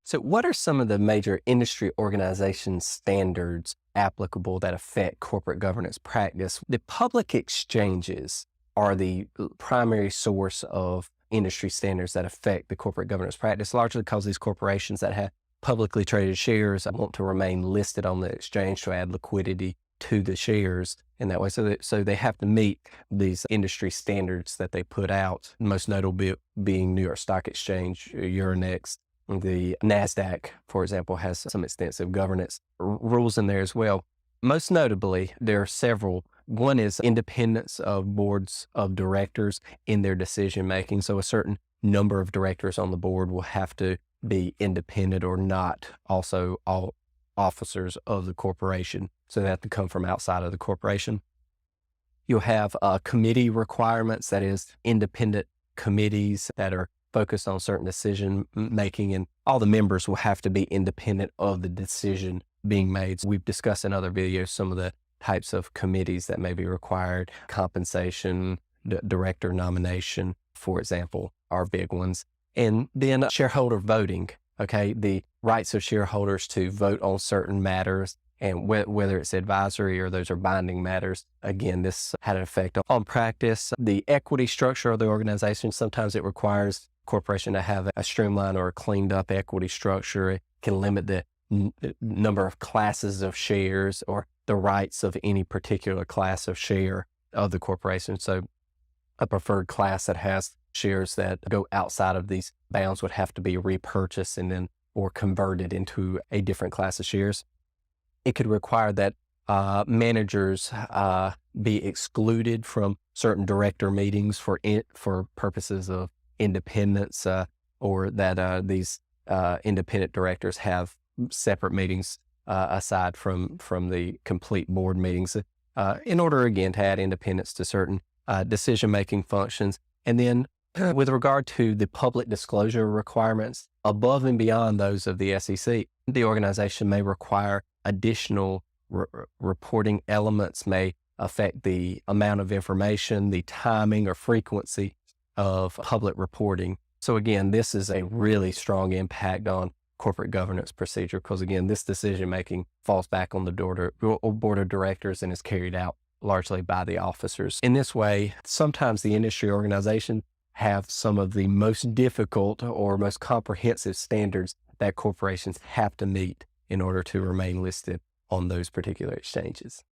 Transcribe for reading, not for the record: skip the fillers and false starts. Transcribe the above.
So, what are some of the major industry organization standards applicable that affect corporate governance practice? The public exchanges are the primary source of industry standards that affect the corporate governance practice, largely because these corporations that have publicly traded shares want to remain listed on the exchange to add liquidity to the shares in that way. So they have to meet these industry standards that they put out, most notable being New York Stock Exchange, Euronext. The NASDAQ, for example, has some extensive governance rules in there as well. Most notably, there are several. One is independence of boards of directors in their decision making. So a certain number of directors on the board will have to be independent or not also all officers of the corporation. So they have to come from outside of the corporation. You'll have committee requirements, that is, independent committees that are focused on certain decision making, and all the members will have to be independent of the decision being made. So we've discussed in other videos some of the types of committees that may be required. Compensation, director nomination, for example, are big ones. And then shareholder voting, okay? The rights of shareholders to vote on certain matters, and whether it's advisory or those are binding matters. Again, this had an effect on practice. The equity structure of the organization, sometimes it requires corporation to have a streamlined or a cleaned up equity structure. It can limit the number of classes of shares or the rights of any particular class of share of the corporation. So a preferred class that has shares that go outside of these bounds would have to be repurchased and then or converted into a different class of shares. It could require that managers be excluded from certain director meetings for purposes of independence, or that these independent directors have separate meetings aside from the complete board meetings, in order, again, to add independence to certain decision-making functions. And then with regard to the public disclosure requirements, above and beyond those of the SEC, the organization may require additional reporting elements, may affect the amount of information, the timing or frequency of public reporting. So again, this is a really strong impact on corporate governance procedure because, again, this decision-making falls back on the board of directors and is carried out largely by the officers. In this way, sometimes the industry organization have some of the most difficult or most comprehensive standards that corporations have to meet in order to remain listed on those particular exchanges.